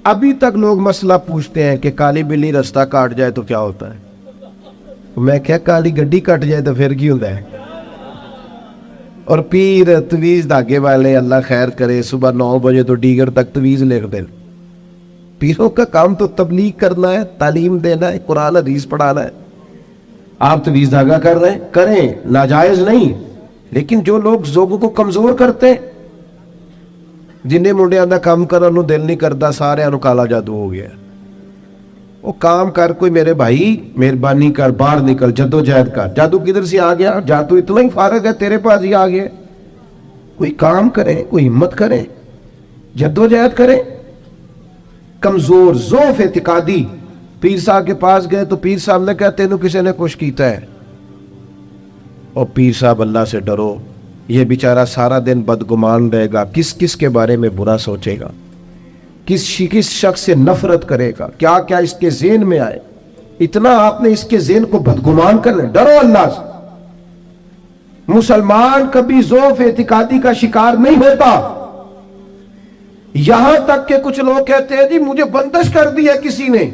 ابھی تک لوگ مسئلہ پوچھتے ہیں کہ کالی بلی رستہ کاٹ جائے تو کیا ہوتا ہے؟ میں کیا کالی گڈی کٹ جائے تو پھر کی ہوتا ہے؟ اور پیر تویز دھاگے والے اللہ خیر کرے صبح 9 بجے تو ڈیگر تک تویز لکھ دیں۔ پیروں کا کام تو تبلیغ کرنا ہے، تعلیم دینا ہے، قرآن حدیث پڑھانا ہے۔ آپ تویز دھاگا کر رہے ہیں، کریں، ناجائز نہیں، لیکن جو لوگ لوگوں کو کمزور کرتے ہیں، جنہیں منڈیاں دا کام کرن نو دل نہیں کرتا، سارے انو کالا جادو ہو گیا۔ وہ کام کر، کوئی میرے بھائی مہربانی کر، باہر نکل، جدوجہد کر۔ جادو کدھر سے آ گیا؟ جادو اتنا ہی فارغ ہے تیرے پاس ہی آ گیا۔ کوئی کام کرے، کوئی ہمت کرے، جدوجہد کرے۔ کمزور ضعف اعتقادی پیر صاحب کے پاس گئے تو پیر صاحب نے کہا تینوں کسی نے کچھ کیتا ہے؟ اور پیر صاحب اللہ سے ڈرو، یہ بیچارہ سارا دن بدگمان رہے گا، کس کس کے بارے میں برا سوچے گا، کس شخص سے نفرت کرے گا، کیا کیا اس کے ذہن میں آئے۔ اتنا آپ نے اس کے ذہن کو بدگمان کر لیں۔ ڈرو اللہ سے۔ مسلمان کبھی ضعف اعتقادی کا شکار نہیں ہوتا۔ یہاں تک کہ کچھ لوگ کہتے ہیں جی مجھے بندش کر دی ہے کسی نے۔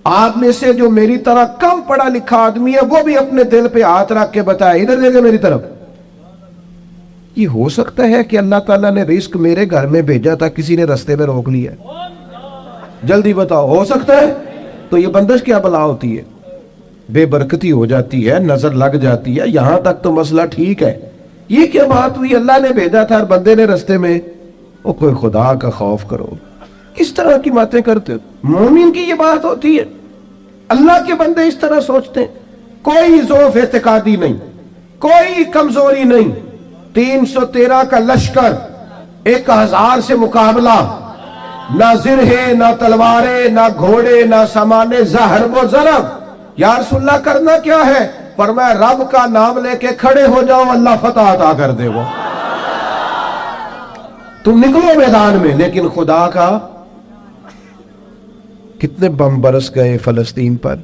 آپ میں سے جو میری طرح کم پڑھا لکھا آدمی ہے وہ بھی اپنے دل پہ ہاتھ رکھ کے بتائے، ادھر دیکھے میری طرف، یہ ہو سکتا ہے کہ اللہ تعالیٰ نے رزق میرے گھر میں بھیجا تھا، کسی نے رستے میں روک لیا؟ جلدی بتاؤ، ہو سکتا ہے؟ تو یہ بندش کیا بلا ہوتی ہے؟ بے برکتی ہو جاتی ہے، نظر لگ جاتی ہے، یہاں تک تو مسئلہ ٹھیک ہے۔ یہ کیا بات ہوئی؟ اللہ نے بھیجا تھا اور بندے نے رستے میں۔ وہ کوئی خدا کا خوف کرو، اس طرح کی باتیں کرتے ہو۔ مومن کی یہ بات ہوتی ہے؟ اللہ کے بندے اس طرح سوچتے ہیں؟ کوئی ضعف اعتقادی نہیں، کوئی کمزوری نہیں۔ 313 کا لشکر، 1000 سے مقابلہ، نہ زرہیں، نہ تلواریں، نہ گھوڑے، نہ سامان ضرب و ضرب۔ یا رسول اللہ کرنا کیا ہے؟ فرمایا رب کا نام لے کے کھڑے ہو جاؤ، اللہ فتح عطا کر دے۔ وہ تم نکلو میدان میں، لیکن خدا کا۔ کتنے بم برس گئے فلسطین پر،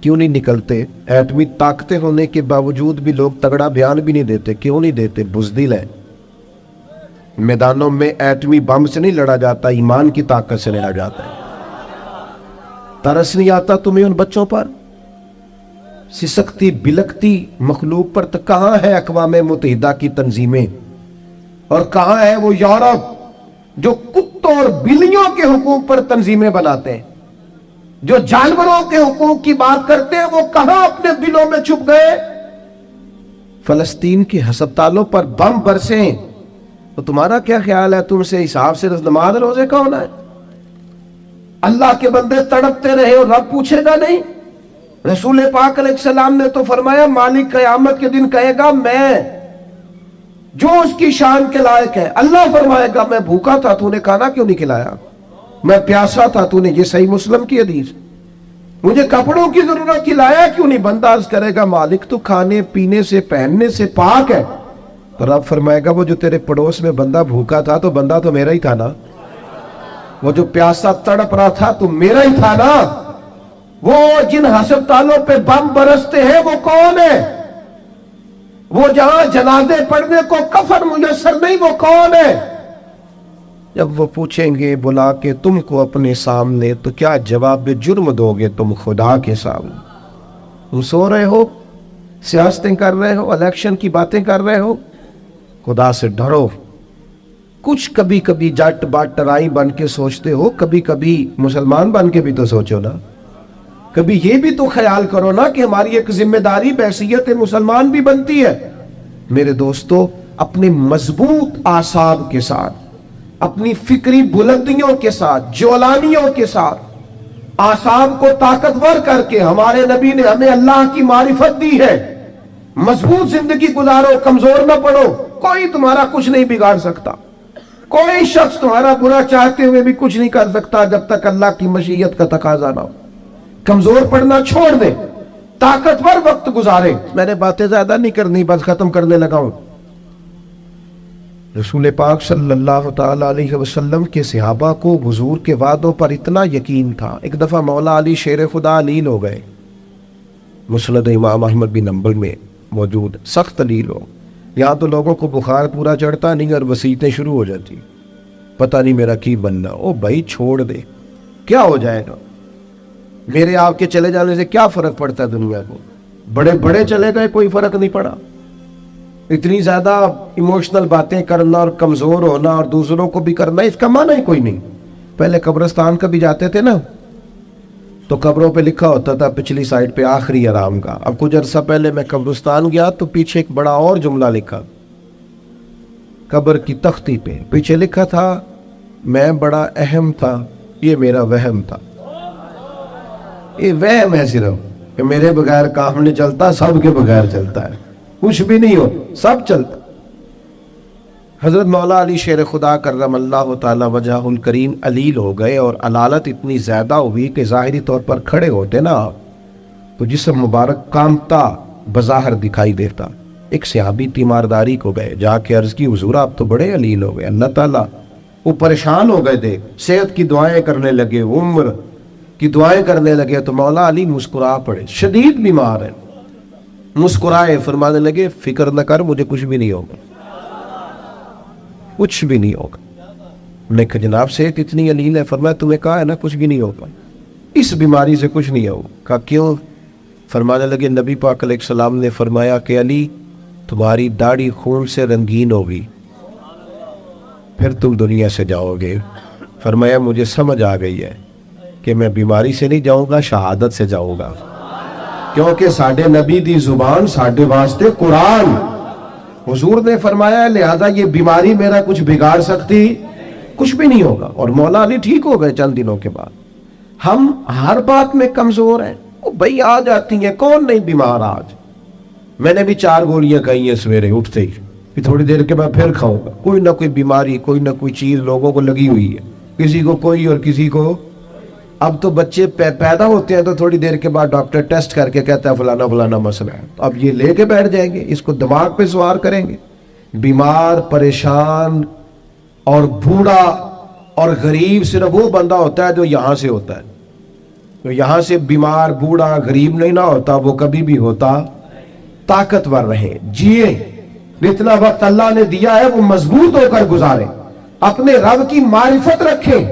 کیوں نہیں نکلتے؟ ایٹمی طاقتیں ہونے کے باوجود بھی لوگ تگڑا بیان بھی نہیں دیتے۔ کیوں نہیں دیتے؟ بزدل ہے۔ میدانوں میں ایٹمی بم سے نہیں لڑا جاتا، ایمان کی طاقت سے لڑا جاتا ہے۔ ترس نہیں آتا تمہیں ان بچوں پر؟ سسکتی بلکتی مخلوق پر؟ تو کہاں ہے اقوام متحدہ کی تنظیمیں، اور کہاں ہے وہ یورپ جو کتوں اور بلیوں کے حقوق پر تنظیمیں بناتے ہیں، جو جانوروں کے حقوق کی بات کرتے ہیں؟ وہ کہاں اپنے دلوں میں چھپ گئے؟ فلسطین کے ہسپتالوں پر بم برسیں تو تمہارا کیا خیال ہے؟ تم سے حساب سے نماز روزے کا ہونا ہے؟ اللہ کے بندے تڑپتے رہے اور رب پوچھے گا نہیں؟ رسول پاک علیہ السلام نے تو فرمایا مالک قیامت کے دن کہے گا میں جو اس کی شان کے لائق ہے۔ اللہ فرمائے گا میں بھوکا تھا، تو نے کھانا کیوں نہیں کھلایا؟ میں پیاسا تھا، تو نے، یہ صحیح مسلم کی حدیث، مجھے کپڑوں کی ضرورت تھی، لایا کیوں نہیں؟ بندہ عرض کرے گا مالک تو کھانے پینے سے پہننے سے پاک ہے۔ تو رب فرمائے گا وہ جو تیرے پڑوس میں بندہ بھوکا تھا تو بندہ تو میرا ہی تھا نا، وہ جو پیاسا تڑپ رہا تھا تو میرا ہی تھا نا۔ وہ جن ہسپتالوں پہ بم برستے ہیں وہ کون ہے؟ وہ جہاں جنازے پڑھنے کو کفن میسر نہیں، وہ کون ہے؟ جب وہ پوچھیں گے بلا کے تم کو اپنے سامنے تو کیا جواب جرم دو گے تم خدا کے سامنے؟ تم سو رہے ہو، سیاستیں کر رہے ہو، الیکشن کی باتیں کر رہے ہو؟ خدا سے ڈرو۔ کچھ کبھی کبھی جٹ باٹرائی بن کے سوچتے ہو، کبھی کبھی مسلمان بن کے بھی تو سوچو نا۔ کبھی یہ بھی تو خیال کرو نا کہ ہماری ایک ذمہ داری بحیثیت مسلمان بھی بنتی ہے۔ میرے دوستو، اپنے مضبوط اعصاب کے ساتھ، اپنی فکری بلندیوں کے ساتھ، جولانیوں کے ساتھ، اعصاب کو طاقتور کر کے ہمارے نبی نے ہمیں اللہ کی معرفت دی ہے۔ مضبوط زندگی گزارو، کمزور نہ پڑو۔ کوئی تمہارا کچھ نہیں بگاڑ سکتا، کوئی شخص تمہارا برا چاہتے ہوئے بھی کچھ نہیں کر سکتا جب تک اللہ کی مشیت کا تقاضا نہ ہو۔ کمزور پڑنا چھوڑ دے، طاقتور وقت گزارے۔ میں نے باتیں زیادہ نہیں کرنی، بس ختم کرنے لگا ہوں۔ رسول پاک صلی اللہ تعالی علیہ وسلم کے صحابہ کو حضور کے وعدوں پر اتنا یقین تھا، ایک دفعہ مولا علی شیر خدا لیل ہو گئے، مسند امام احمد بن حنبل میں موجود، سخت لیل ہو، یہاں تو لوگوں کو بخار پورا چڑھتا نہیں اور وسیعتیں شروع ہو جاتی۔ پتہ نہیں میرا کی بننا. او بھائی چھوڑ دے, کیا ہو جائے گا؟ میرے آپ کے چلے جانے سے کیا فرق پڑتا ہے دنیا کو؟ بڑے بڑے چلے گئے, کوئی فرق نہیں پڑا. اتنی زیادہ ایموشنل باتیں کرنا اور کمزور ہونا اور دوسروں کو بھی کرنا, اس کا معنی ہی کوئی نہیں. پہلے قبرستان کا بھی جاتے تھے نا, تو قبروں پہ لکھا ہوتا تھا پچھلی سائڈ پہ آخری آرام کا. اب کچھ عرصہ پہلے میں قبرستان گیا تو پیچھے ایک بڑا اور جملہ لکھا, قبر کی تختی پہ پیچھے لکھا تھا میں بڑا اہم تھا, یہ میرا وہم تھا. یہ وہم ہے صرف کہ میرے بغیر کام نہیں چلتا, سب کے بغیر چلتا ہے. کچھ بھی نہیں ہو, سب چلتا. حضرت مولا علی شیر خدا کرم اللہ تعالی وجہ الکریم علیل ہو گئے, اور علالت اتنی زیادہ ہوئی کہ ظاہری طور پر کھڑے ہوتے نا تو جسم مبارک کامتا بظاہر دکھائی دیتا. ایک صحابی تیمارداری کو گئے, جا کے عرض کی حضور آپ تو بڑے علیل ہو گئے. اللہ تعالیٰ وہ پریشان ہو گئے تھے, صحت کی دعائیں کرنے لگے, عمر کی دعائیں کرنے لگے. تو مولا علی مسکرا پڑے, شدید بیمار ہیں, مسکرائے, فرمانے لگے فکر نہ کر, مجھے کچھ بھی نہیں ہوگا, کچھ بھی نہیں ہوگا. میں نے کہا جناب صحت اتنی علیل ہے. فرمایا تمہیں کہا ہے نا کچھ بھی نہیں ہوگا, اس بیماری سے کچھ نہیں ہوگا. کہا کیوں؟ فرمانے لگے نبی پاک علیہ السلام نے فرمایا کہ علی تمہاری داڑھی خون سے رنگین ہوگی, پھر تم دنیا سے جاؤ گے. فرمایا مجھے سمجھ آ گئی ہے کہ میں بیماری سے نہیں جاؤں گا, شہادت سے جاؤں گا, کیونکہ ساڈے نبی دی زبان ساڈے واسطے قرآن. حضور نے فرمایا لہذا یہ بیماری میرا کچھ بگاڑ سکتی کچھ بھی نہیں ہوگا. اور مولا علی ٹھیک ہو گئے چند دنوں کے بعد. ہم ہر بات میں کمزور ہیں. وہ بھائی آ جاتی ہیں, کون نہیں بیمار آج؟ میں نے بھی 4 گولیاں کھائی ہیں سویرے اٹھتے ہی, پھر تھوڑی دیر کے بعد پھر کھاؤں گا. کوئی نہ کوئی بیماری, کوئی نہ کوئی چیز لوگوں کو لگی ہوئی ہے, کسی کو کوئی اور کسی کو. اب تو بچے پیدا ہوتے ہیں تو تھوڑی دیر کے بعد ڈاکٹر ٹیسٹ کر کے کہتا ہے فلانا فلانا مسئلہ ہے, اب یہ لے کے بیٹھ جائیں گے, اس کو دماغ پہ سوار کریں گے. بیمار, پریشان اور بوڑھا اور غریب صرف وہ بندہ ہوتا ہے جو یہاں سے ہوتا ہے. تو یہاں سے بیمار, بوڑھا, غریب نہیں نہ ہوتا, وہ کبھی بھی ہوتا. طاقتور رہے, جیے, جتنا وقت اللہ نے دیا ہے وہ مضبوط ہو کر گزارے, اپنے رب کی معرفت رکھے.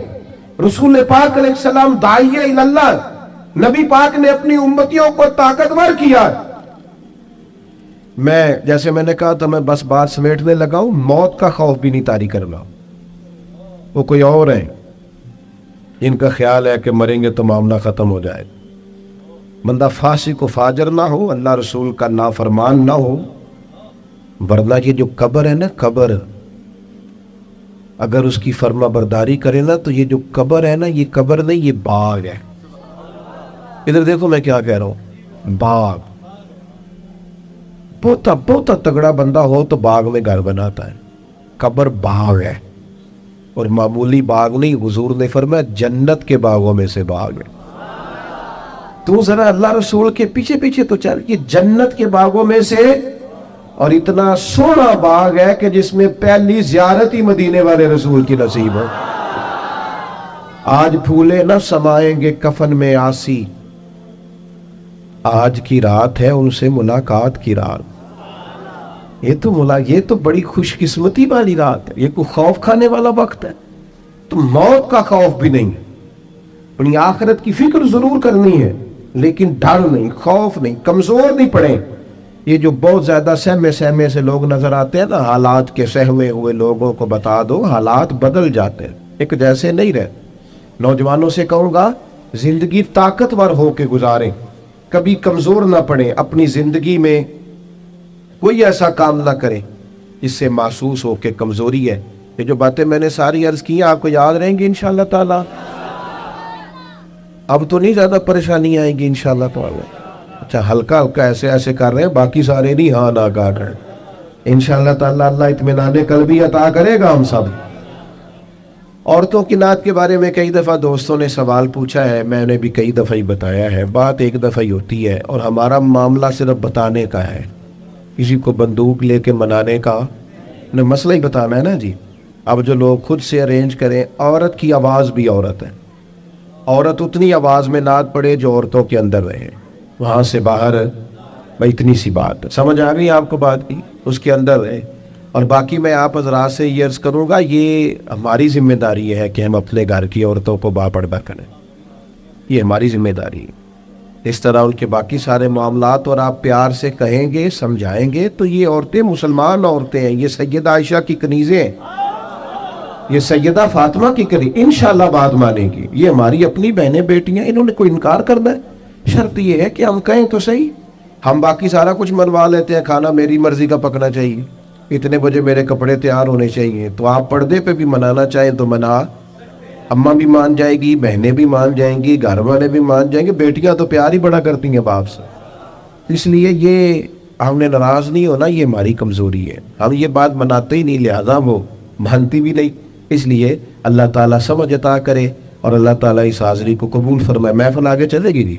رسول پاک علیہ السلام داعیہ اللہ, نبی پاک نے اپنی امتیوں کو طاقتور کیا. میں جیسے میں نے کہا تو میں بس بات سمیٹنے لگا ہوں, موت کا خوف بھی نہیں طاری کرنا. وہ کوئی اور ہیں جن کا خیال ہے کہ مریں گے تو معاملہ ختم ہو جائے. بندہ فاسق و فاجر نہ ہو, اللہ رسول کا نافرمان نہ ہو, ورنہ یہ جو قبر ہے نا, قبر اگر اس کی فرما برداری کرے نا تو یہ جو قبر ہے نا, یہ قبر نہیں, یہ باغ ہے. ادھر دیکھو میں کیا کہہ رہا ہوں, باغ. بہت تگڑا بندہ ہو تو باغ میں گھر بناتا ہے. قبر باغ ہے, اور معمولی باغ نہیں. حضور نے فرمایا جنت کے باغوں میں سے باغ ہے. تو ذرا اللہ رسول کے پیچھے پیچھے تو چل, یہ جنت کے باغوں میں سے, اور اتنا سونا باغ ہے کہ جس میں پہلی زیارت ہی مدینے والے رسول کی نصیب ہو. آج پھولے نہ سمائیں گے کفن میں آسی, آج کی رات ہے ان سے ملاقات کی رات. یہ تو بڑی خوش قسمتی والی رات ہے, یہ کوئی خوف کھانے والا وقت ہے. تو موت کا خوف بھی نہیں, اپنی آخرت کی فکر ضرور کرنی ہے, لیکن ڈر نہیں, خوف نہیں, کمزور نہیں پڑے. یہ جو بہت زیادہ سہمے سے لوگ نظر آتے ہیں نا, حالات کے سہمے ہوئے لوگوں کو بتا دو, حالات بدل جاتے ہیں, ایک جیسے نہیں رہے. نوجوانوں سے کہوں گا زندگی طاقتور ہو کے گزاریں, کبھی کمزور نہ پڑیں. اپنی زندگی میں کوئی ایسا کام نہ کریں جس سے محسوس ہو کہ کمزوری ہے. یہ جو باتیں میں نے ساری عرض کی ہیں آپ کو یاد رہیں گی انشاءاللہ تعالی. اب تو نہیں زیادہ پریشانی آئیں گی انشاءاللہ تعالی. اچھا ہلکا ہلکا ایسے کر رہے ہیں, باقی سارے نہیں ہاں نہ کاٹ رہے. انشاءاللہ تعالی اللہ اطمینان قلبی عطا کرے گا ہم سب. عورتوں کی نعت کے بارے میں کئی دفعہ دوستوں نے سوال پوچھا ہے, میں نے بھی کئی دفعہ ہی بتایا ہے. بات ایک دفعہ ہی ہوتی ہے, اور ہمارا معاملہ صرف بتانے کا ہے, کسی کو بندوق لے کے منانے کا نہ, مسئلہ ہی بتانا ہے نا جی. اب جو لوگ خود سے ارینج کریں, عورت کی آواز بھی عورت ہے, عورت اتنی آواز میں نعت پڑے جو عورتوں کے اندر رہے, وہاں سے باہر. بھائی اتنی سی بات سمجھ آ گئی آپ کو بات کی, اس کے اندر رہے. اور باقی میں آپ حضرات سے یہ عرض کروں گا، یہ ہماری ذمہ داری ہے کہ ہم اپنے گھر کی عورتوں کو باپردہ کریں، یہ ہماری ذمہ داری ہے۔ اس طرح ان کے باقی سارے معاملات اور آپ پیار سے کہیں گے، سمجھائیں گے تو یہ عورتیں مسلمان عورتیں ہیں، یہ سیدہ عائشہ کی کنیزیں ہیں، یہ سیدہ فاطمہ کی کنیز انشاءاللہ بات مانیں گی، یہ ہماری اپنی بہنیں بیٹیاں، انہوں نے کوئی انکار کرنا ہے؟ شرط یہ ہے کہ ہم کہیں تو صحیح، ہم باقی سارا کچھ منوا لیتے ہیں، کھانا میری مرضی کا پکنا چاہیے، اتنے بجے میرے کپڑے تیار ہونے چاہیے، تو آپ پردے پہ بھی منانا چاہیں تو منا، اماں بھی مان جائے گی، بہنیں بھی مان جائیں گی، گھر والے بھی مان جائیں گے، بیٹیاں تو پیار ہی بڑا کرتی ہیں باپ سے۔ اس لیے یہ ہم نے ناراض نہیں ہونا، یہ ہماری کمزوری ہے، ہم یہ بات مناتے ہی نہیں، لہذا وہ مانتی بھی نہیں۔ اس لیے اللہ تعالیٰ سمجھ عطا کرے اور اللہ تعالیٰ اس حاضری کو قبول فرمائے۔ محفل آگے چلے گی جی؟